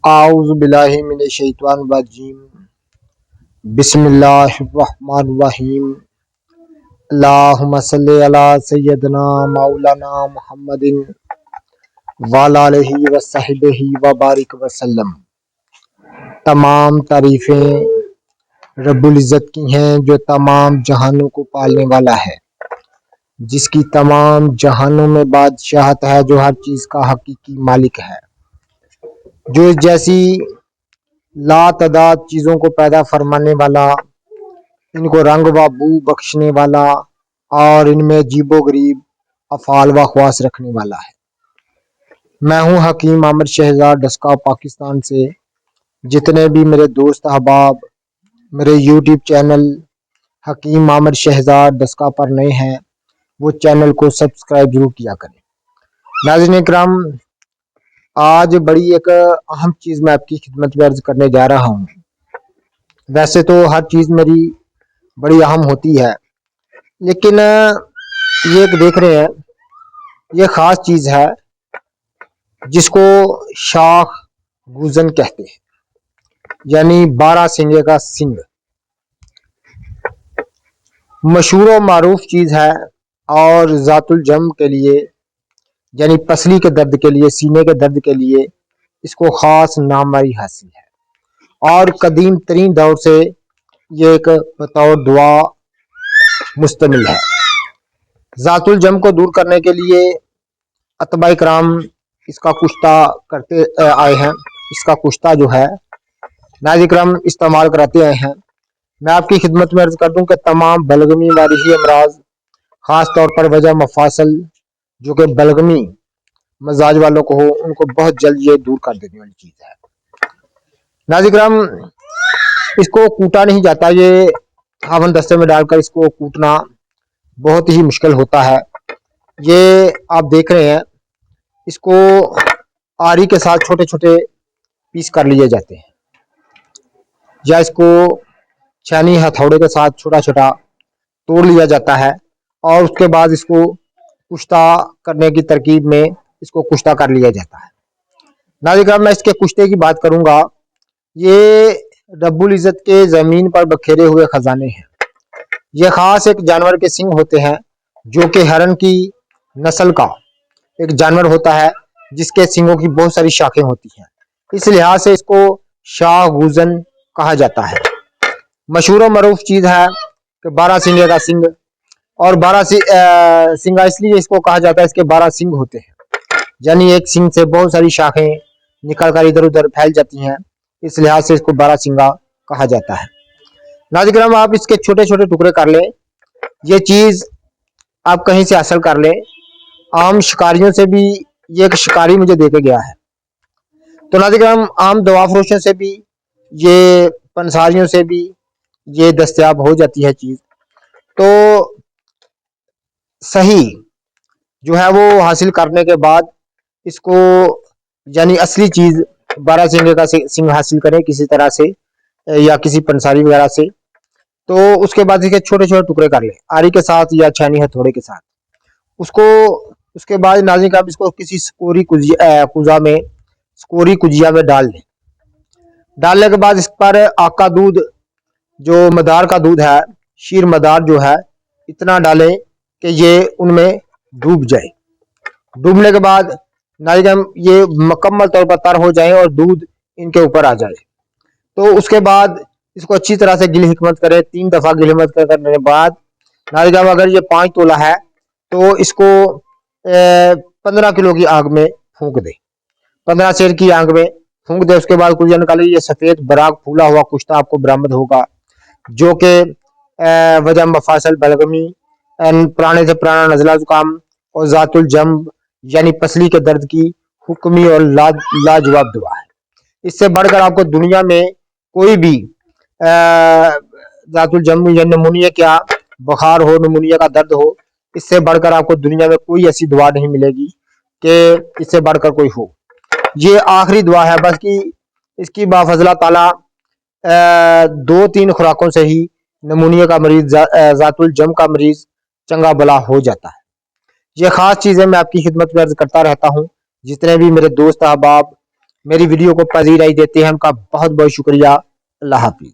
आऊज़ु बिल्लाहि मिनश शैतानिर रजीम। बिस्मिल्लाहिर्रहमानिर्रहीम। अल्लाहुम्मा सल्लि अला सय्यदना मौलाना मुहम्मदिन व अला आलिहि व सहबिही व बारिक वसल्लम। तमाम तारीफ़ें रब्बुल इज़्ज़त की हैं जो तमाम जहानों को पालने वाला है, जिसकी तमाम जहानों में बादशाहत है, जो हर चीज़ का हकीकी मालिक है, जो जैसी लातदाद चीज़ों को पैदा फरमाने वाला, इनको रंग व बू बख्शने वाला और इनमें अजीबो गरीब अफ़ाल व ख़वास रखने वाला है। मैं हूँ हकीम आमिर शहजाद डस्का पाकिस्तान से। जितने भी मेरे दोस्त अहबाब मेरे यूट्यूब चैनल हकीम आमिर शहजाद डस्का पर नए हैं, वो चैनल को सब्सक्राइब जरूर किया करें। नाज़रीन इकराम, आज बड़ी एक अहम चीज़ मैं आपकी खिदमत में अर्ज करने जा रहा हूँ। वैसे तो हर चीज़ मेरी बड़ी अहम होती है, लेकिन ये एक देख रहे हैं, ये ख़ास चीज़ है जिसको शाख गुजन कहते हैं, यानी 12 सिंगे का सिंग। मशहूर और मारूफ चीज़ है और ज़ातुल जम के लिए, यानी पसली के दर्द के लिए, सीने के दर्द के लिए इसको ख़ास नामवारी हासिल है और कदीम तरीन दौर से ये एक बतौर दुआ मुस्तमिल है। ज़ातुल जम को दूर करने के लिए अतबा इकराम इसका कुश्ता करते आए हैं। इसका कुश्ता जो है नाज़रीन इकराम इस्तेमाल कराते आए हैं। मैं आपकी खिदमत में अर्ज कर दूं कि तमाम बलगमी वारिही अमराज, ख़ास तौर पर वजह मफासल जो कि बलगमी मजाज वालों को हो, उनको बहुत जल्द ये दूर कर देने वाली चीज़ है। नाज़रीन इकराम, इसको कूटा नहीं जाता, ये हावन दस्ते में डालकर इसको कूटना बहुत ही मुश्किल होता है। ये आप देख रहे हैं, इसको आरी के साथ छोटे छोटे पीस कर लिए जाते हैं, या इसको छानी हथौड़े के साथ छोटा छोटा तोड़ लिया जाता है और उसके बाद इसको कुश्ता करने की तरकीब में इसको कुश्ता कर लिया जाता है। नाज़रीन इकराम, मैं इसके कुश्ते की बात करूंगा। ये रब्बुल इज़्ज़त के ज़मीन पर बखेरे हुए खजाने हैं। ये ख़ास एक जानवर के सिंग होते हैं जो कि हरन की नस्ल का एक जानवर होता है, जिसके सिंगों की बहुत सारी शाखें होती हैं। इस लिहाज से इसको शाह गुजन कहा जाता है। मशहूर और मरूफ चीज़ है कि 12 सिंगे का सिंग, और 12 सिंगा इसलिए इसको कहा जाता है, इसके 12 सिंग होते हैं, यानी एक सिंग से बहुत सारी शाखें निकल कर इधर उधर फैल जाती हैं। इस लिहाज से इसको 12 सिंगा कहा जाता है। नाज़रीन इकराम, आप इसके छोटे छोटे टुकड़े कर लें। ये चीज़ आप कहीं से हासिल कर लें, आम शिकारियों से भी, ये एक शिकारी मुझे दे के गया है। तो नाज़रीन इकराम, आम दवा फरोशों से भी, ये पंसारियों से भी ये दस्तयाब हो जाती है चीज़। तो सही जो है वो हासिल करने के बाद इसको, यानी असली चीज़ 12 सिंगे का सिंग हासिल करें किसी तरह से या किसी पंसारी वगैरह से, तो उसके बाद इसके छोटे छोटे टुकड़े कर लें आरी के साथ या छानी हथौड़े के साथ। उसको उसके बाद नाज़रीन आप इसको किसी स्कोरी कुजा में, स्कोरी कुजिया में डाल दें। डालने के बाद इस पर आका दूध, जो मदार का दूध है, शीर मदार जो है, इतना डालें कि ये उनमें डूब जाए। डूबने के बाद नाज़रीन ये मुकम्मल तौर पर तर हो जाए और दूध इनके ऊपर आ जाए, तो उसके बाद इसको अच्छी तरह से गिल हिकमत करें। 3 दफ़ा गिल हिकमत करने के बाद नाज़रीन अगर ये 5 तोला है तो इसको 15 किलो की आग में फूंक दे, 15 सेर की आग में फूंक दे। उसके बाद कुछ निकाले, ये सफ़ेद बराग फूला हुआ कुश्ता आपको बरामद होगा, जो कि वजह मफासल बलगमी, पुराने से पुराना नज़ला जुकाम और ज़ातुल जम यानी पसली के दर्द की हुक्मी और लाजवाब दवा है। इससे बढ़कर आपको दुनिया में कोई भी ज़ातुल जम या नमूनिया क्या बुखार हो, नमूनिया का दर्द हो, इससे बढ़कर आपको दुनिया में कोई ऐसी दवा नहीं मिलेगी कि इससे बढ़कर कोई हो। ये आखिरी दुआ है बस कि इसकी बाफजला ताला 2-3 खुराकों से ही नमूनिया का मरीज, ज़ातुल जम का मरीज चंगा भला हो जाता है। ये ख़ास चीज़ें मैं आपकी खिदमत में अर्ज करता रहता हूँ। जितने भी मेरे दोस्त अहबाब मेरी वीडियो को पजीराई देते हैं, उनका बहुत बहुत शुक्रिया। अल्लाह हाफिज।